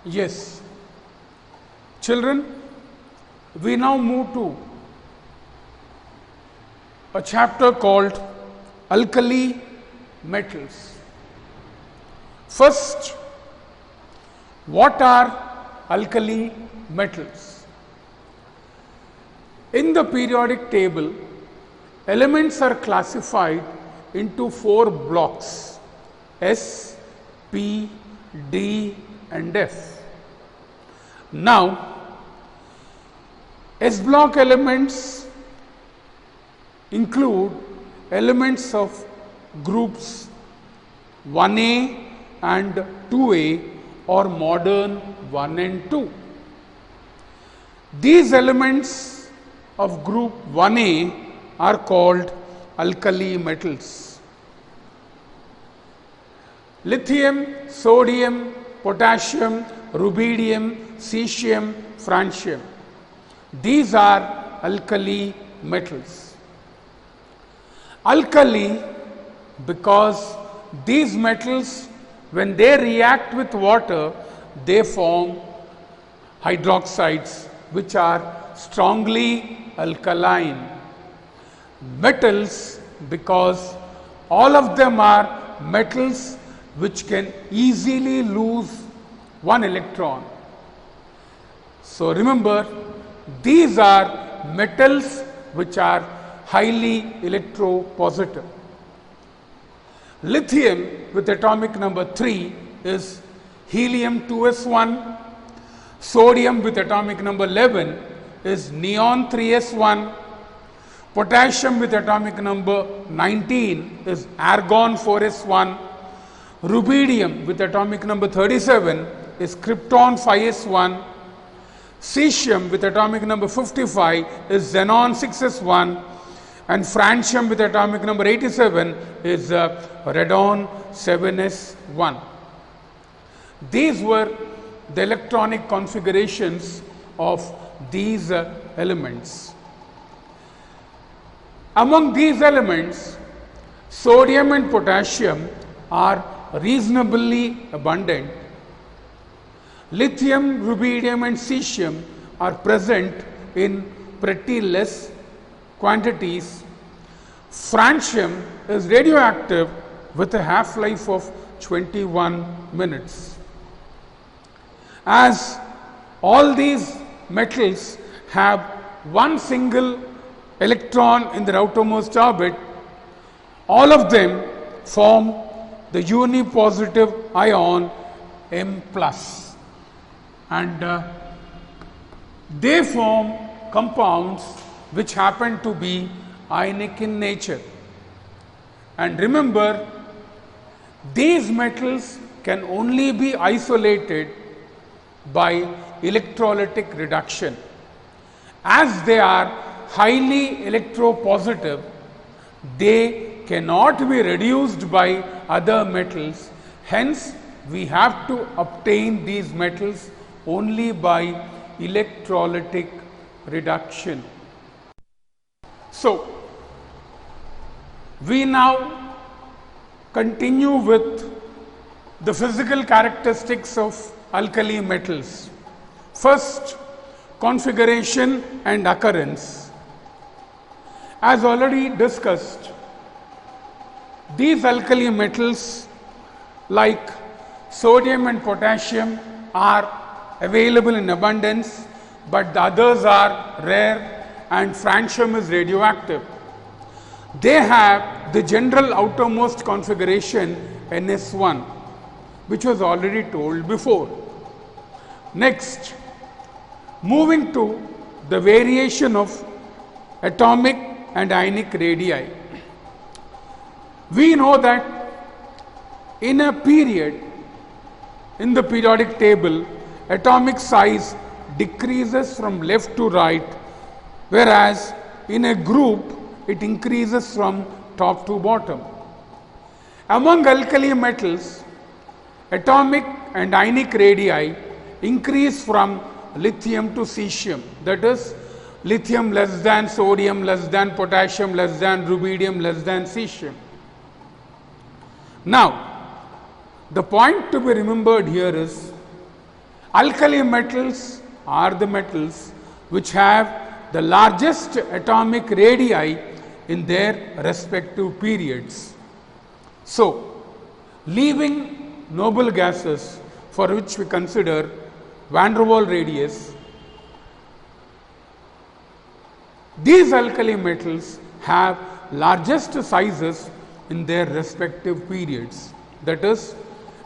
Yes. Children, we now move to a chapter called Alkali Metals. First, what are alkali metals? In the periodic table, elements are classified into 4 blocks: S, P, D and F. Now, S block elements include elements of groups 1A and 2A or modern 1 and 2. These elements of group 1A are called alkali metals. Lithium, sodium, potassium, rubidium, cesium, francium. These are alkali metals. Alkali because these metals, when they react with water, they form hydroxides which are strongly alkaline. Metals because all of them are metals which can easily lose one electron. So remember, these are metals which are highly electropositive. Lithium with atomic number 3 is helium 2s1. Sodium with atomic number 11 is neon 3s1. Potassium with atomic number 19 is argon 4s1. Rubidium with atomic number 37 is krypton 5s1. Cesium with atomic number 55 is xenon 6s1. And francium with atomic number 87 is radon 7s1. These were the electronic configurations of these elements. Among these elements, sodium and potassium are reasonably abundant. Lithium, rubidium and cesium are present in pretty less quantities. Francium is radioactive with a half-life of 21 minutes. As all these metals have one single electron in their outermost orbit, all of them form the unipositive ion M+. And they form compounds which happen to be ionic in nature. And remember, these metals can only be isolated by electrolytic reduction. As they are highly electropositive, they cannot be reduced by other metals. Hence, we have to obtain these metals only by electrolytic reduction. So, we now continue with the physical characteristics of alkali metals. First, configuration and occurrence. As already discussed, these alkali metals like sodium and potassium are available in abundance, but the others are rare, and francium is radioactive. They have the general outermost configuration NS1, which was already told before. Next, moving to the variation of atomic and ionic radii. We know that in a period in the periodic table, atomic size decreases from left to right, whereas in a group it increases from top to bottom. Among alkali metals, atomic and ionic radii increase from lithium to cesium, that is, lithium less than sodium, less than potassium, less than rubidium, less than cesium. Now, the point to be remembered here is Alkali metals are the metals which have the largest atomic radii in their respective periods. So, leaving noble gases for which we consider van der Waals radius, these alkali metals have largest sizes in their respective periods. That is,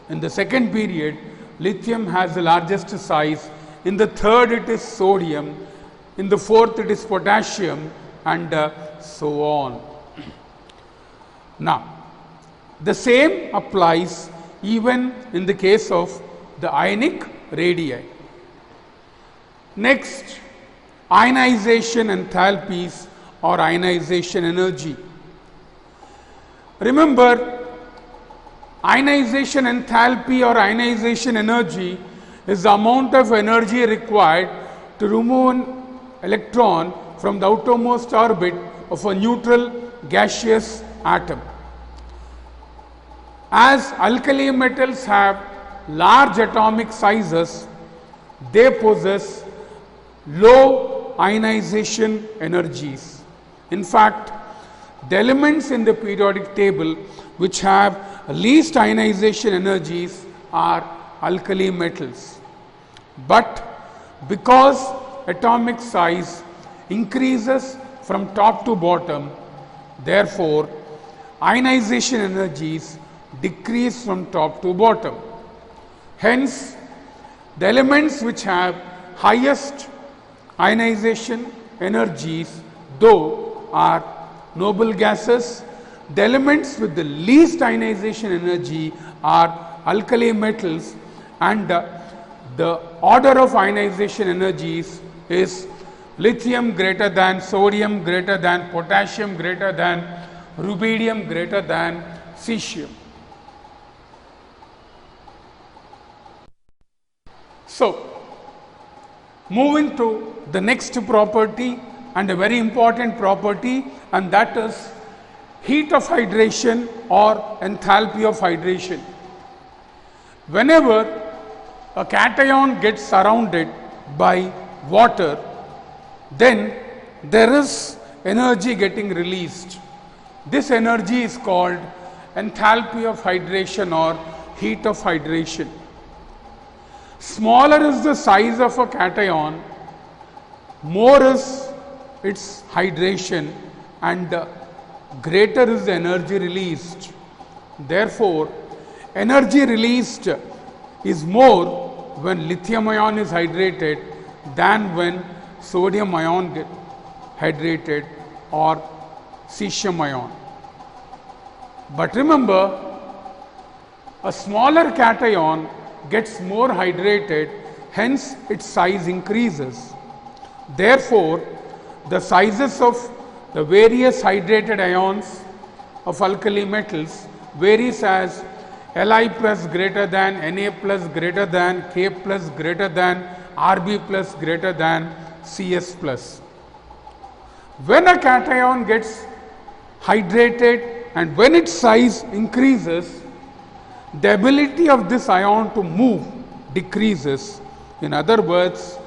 in the second period, lithium has the largest size, in the third it is sodium, in the fourth it is potassium, and so on. Now, the same applies even in the case of the ionic radii. Next, ionization enthalpies or ionization energy. Remember, ionization enthalpy or ionization energy is the amount of energy required to remove an electron from the outermost orbit of a neutral gaseous atom. As alkali metals have large atomic sizes, they possess low ionization energies. In fact, the elements in the periodic table which have least ionization energies are alkali metals. But because atomic size increases from top to bottom, therefore, ionization energies decrease from top to bottom. Hence, the elements which have highest ionization energies, though, are noble gases. The elements with the least ionization energy are alkali metals, and the order of ionization energies is lithium greater than sodium greater than potassium greater than rubidium greater than cesium. So, moving to the next property and a very important property, and that is heat of hydration or enthalpy of hydration. Whenever a cation gets surrounded by water, then there is energy getting released. This energy is called enthalpy of hydration or heat of hydration. Smaller is the size of a cation, more is its hydration, and greater is the energy released. Therefore, energy released is more when lithium ion is hydrated than when sodium ion get hydrated or cesium ion. But remember, a smaller cation gets more hydrated, hence its size increases. Therefore, the sizes of the various hydrated ions of alkali metals varies as Li plus greater than, Na plus greater than, K plus greater than, Rb plus greater than, Cs plus. When a cation gets hydrated and when its size increases, the ability of this ion to move decreases. In other words,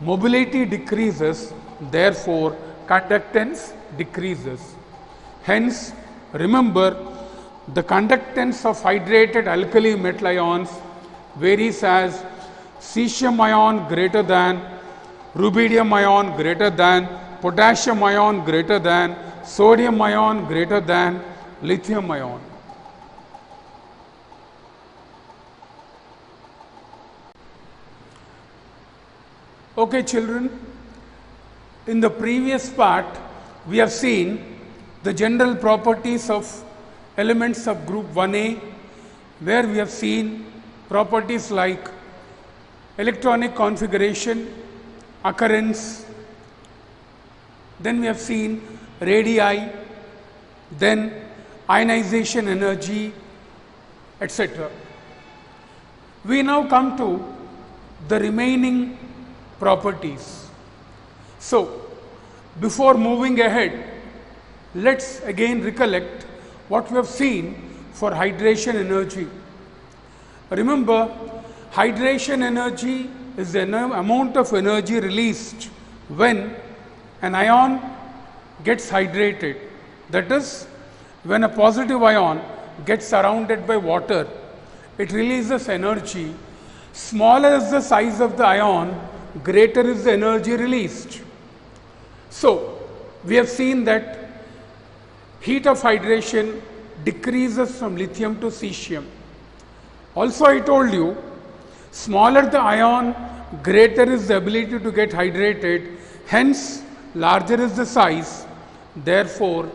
mobility decreases, therefore conductance decreases. Hence, remember, the conductance of hydrated alkali metal ions varies as cesium ion greater than, rubidium ion greater than, potassium ion greater than, sodium ion greater than, lithium ion. Okay, children, in the previous part, we have seen the general properties of elements of group 1A, where we have seen properties like electronic configuration, occurrence, then we have seen radii, then ionization energy, etc. We now come to the remaining properties. So, before moving ahead, let's again recollect what we have seen for hydration energy. Remember, Hydration energy is the amount of energy released when an ion gets hydrated. That is, when a positive ion gets surrounded by water, it releases energy. Smaller is the size of the ion, greater is the energy released. So, we have seen that heat of hydration decreases from lithium to cesium. Also, I told you, smaller the ion, greater is the ability to get hydrated, hence larger is the size. Therefore,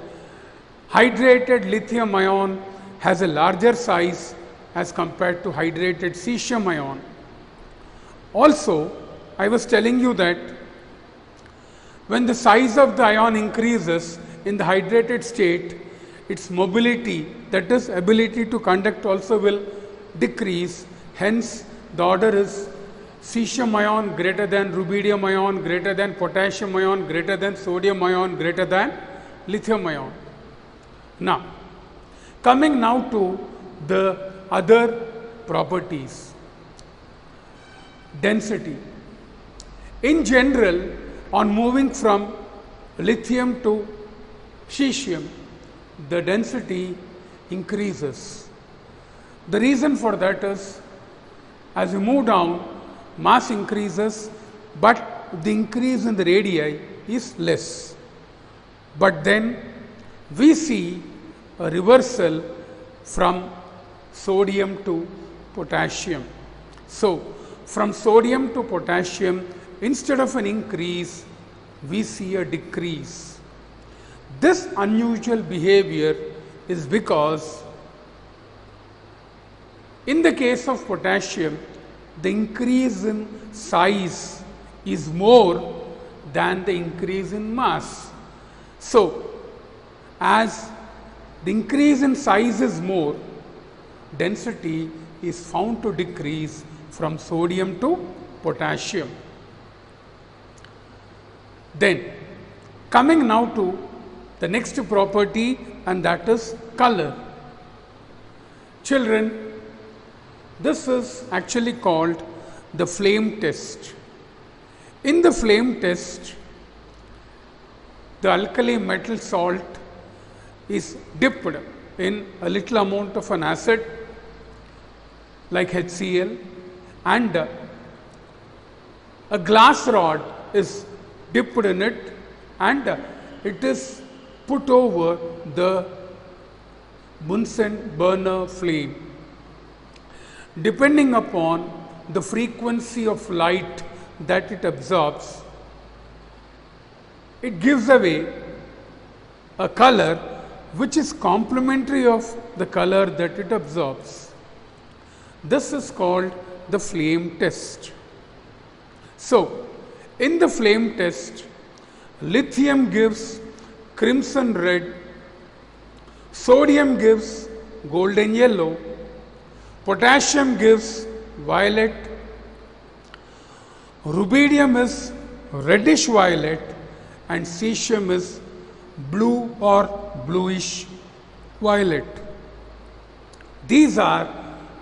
hydrated lithium ion has a larger size as compared to hydrated cesium ion. Also, I was telling you that when the size of the ion increases in the hydrated state, its mobility, that is ability to conduct, also will decrease. Hence, the order is cesium ion greater than rubidium ion, greater than potassium ion, greater than sodium ion, greater than lithium ion. Now, coming now to the other properties. Density. In general, on moving from lithium to cesium, the density increases. The reason for that is, as we move down, mass increases, but the increase in the radii is less. But then we see a reversal from sodium to potassium. So, from sodium to potassium, instead of an increase, we see a decrease. This unusual behavior is because in the case of potassium, the increase in size is more than the increase in mass. So, as the increase in size is more, density is found to decrease from sodium to potassium. Then, coming now to the next property, and that is color. Children, this is actually called the flame test. In the flame test, the alkali metal salt is dipped in a little amount of an acid like HCl, and a glass rod is dipped in it, and it is put over the Bunsen burner flame. Depending upon the frequency of light that it absorbs, it gives away a color which is complementary of the color that it absorbs. This is called the flame test. So, in the flame test, lithium gives crimson red, sodium gives golden yellow, potassium gives violet, rubidium is reddish violet, and cesium is blue or bluish violet. These are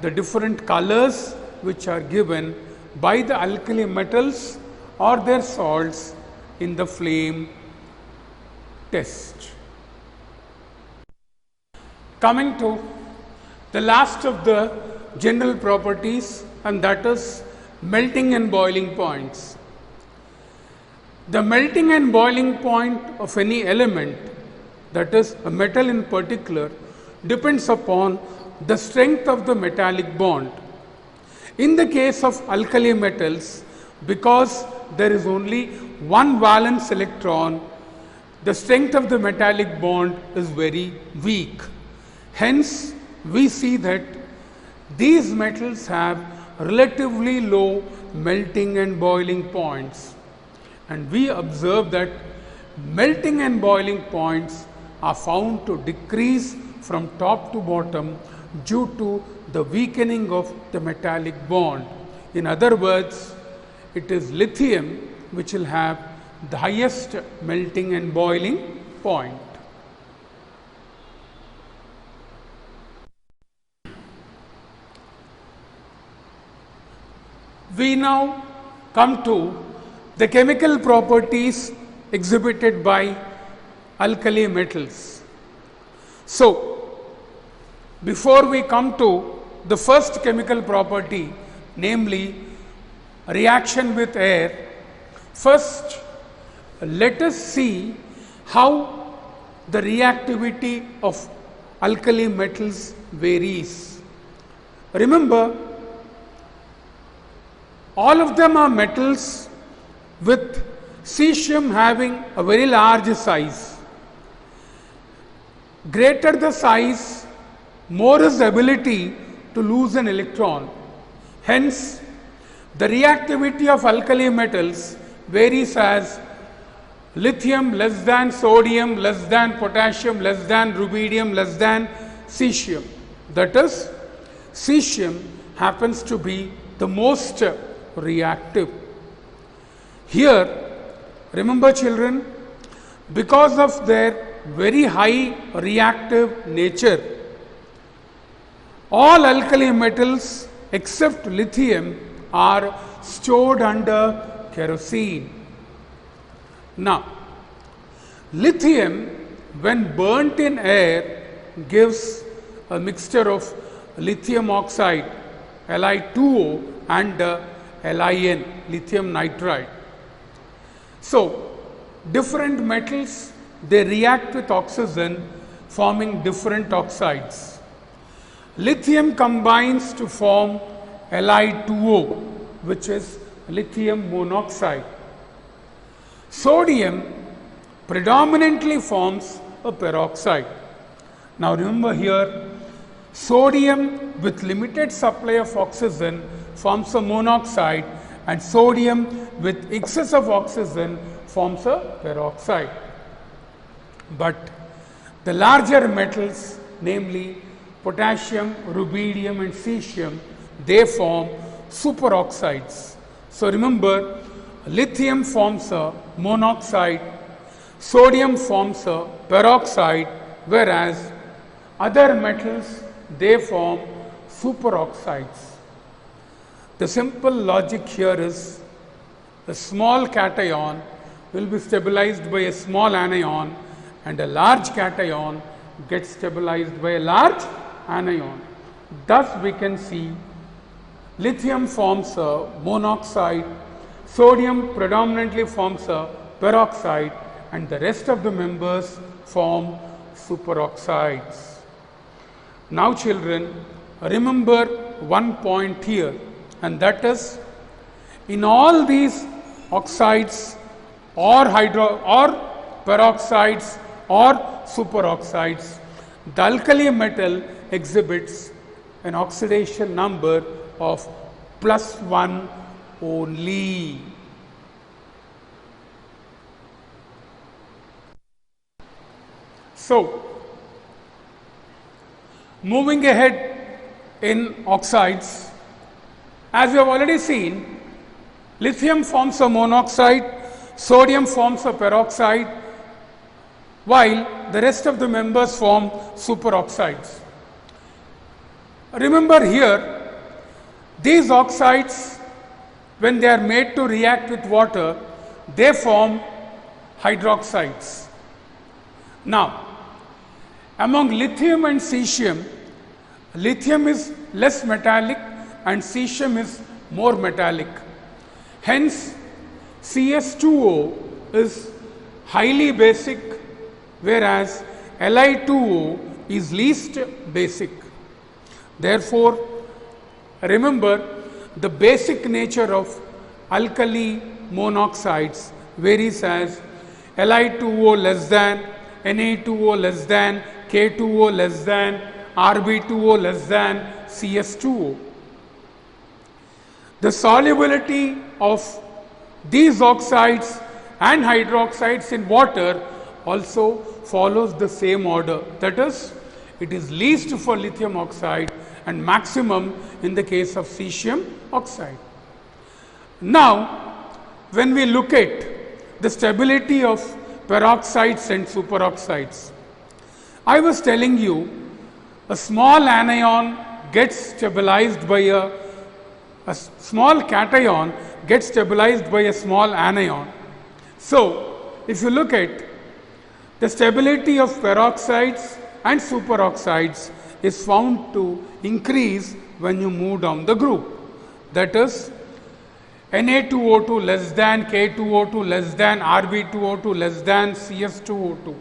the different colors which are given by the alkali metals or their salts in the flame test. Coming to the last of the general properties, and that is melting and boiling points. The melting and boiling point of any element, that is a metal in particular, depends upon the strength of the metallic bond. In the case of alkali metals, because there is only one valence electron, the strength of the metallic bond is very weak. Hence, we see that these metals have relatively low melting and boiling points, and we observe that melting and boiling points are found to decrease from top to bottom due to the weakening of the metallic bond. In other words, it is lithium which will have the highest melting and boiling point. We now come to the chemical properties exhibited by alkali metals. So, before we come to the first chemical property, namely reaction with air, first let us see how the reactivity of alkali metals varies. Remember, all of them are metals with cesium having a very large size. Greater the size, more is the ability to lose an electron. Hence, the reactivity of alkali metals varies as lithium less than sodium, less than potassium, less than rubidium, less than cesium. That is, cesium happens to be the most reactive. Here, remember children, because of their very high reactive nature, all alkali metals except lithium are stored under kerosene. Now, lithium when burnt in air gives a mixture of lithium oxide Li2O and LiN, lithium nitride. So, different metals, they react with oxygen forming different oxides. Lithium combines to form Li2O, which is lithium monoxide. Sodium predominantly forms a peroxide. Now remember here, sodium with limited supply of oxygen forms a monoxide, and sodium with excess of oxygen forms a peroxide. But the larger metals, namely potassium, rubidium and cesium, they form superoxides. So remember, lithium forms a monoxide, sodium forms a peroxide, whereas other metals, they form superoxides. The simple logic here is a small cation will be stabilized by a small anion, and a large cation gets stabilized by a large anion. Thus we can see lithium forms a monoxide, sodium predominantly forms a peroxide, and the rest of the members form superoxides. Now children, remember one point here, and that is, in all these oxides or peroxides or superoxides, the alkali metal exhibits an oxidation number of +1 only. So, moving ahead in oxides, as we have already seen, lithium forms a monoxide, sodium forms a peroxide, while the rest of the members form superoxides. Remember here, these oxides, when they are made to react with water, they form hydroxides. Now, among lithium and cesium, lithium is less metallic and cesium is more metallic. Hence, CS2O is highly basic, whereas Li2O is least basic. Therefore, remember, the basic nature of alkali monoxides varies as Li2O less than, Na2O less than, K2O less than, Rb2O less than, CS2O. The solubility of these oxides and hydroxides in water also follows the same order. That is, it is least for lithium oxide and maximum in the case of cesium oxide. Now, when we look at the stability of peroxides and superoxides, I was telling you a small anion gets stabilized by a a small cation gets stabilized by a small anion. So, if you look at the stability of peroxides and superoxides is found to increase when you move down the group. That is, Na2O2 less than K2O2 less than Rb2O2 less than CS2O2.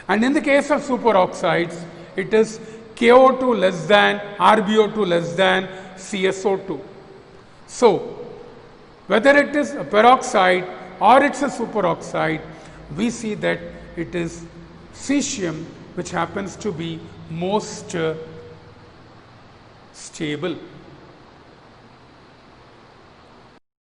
And in the case of superoxides, it is KO2 less than RbO2 less than CSO2. So, whether it is a peroxide or it's a superoxide, we see that it is cesium which happens to be most stable.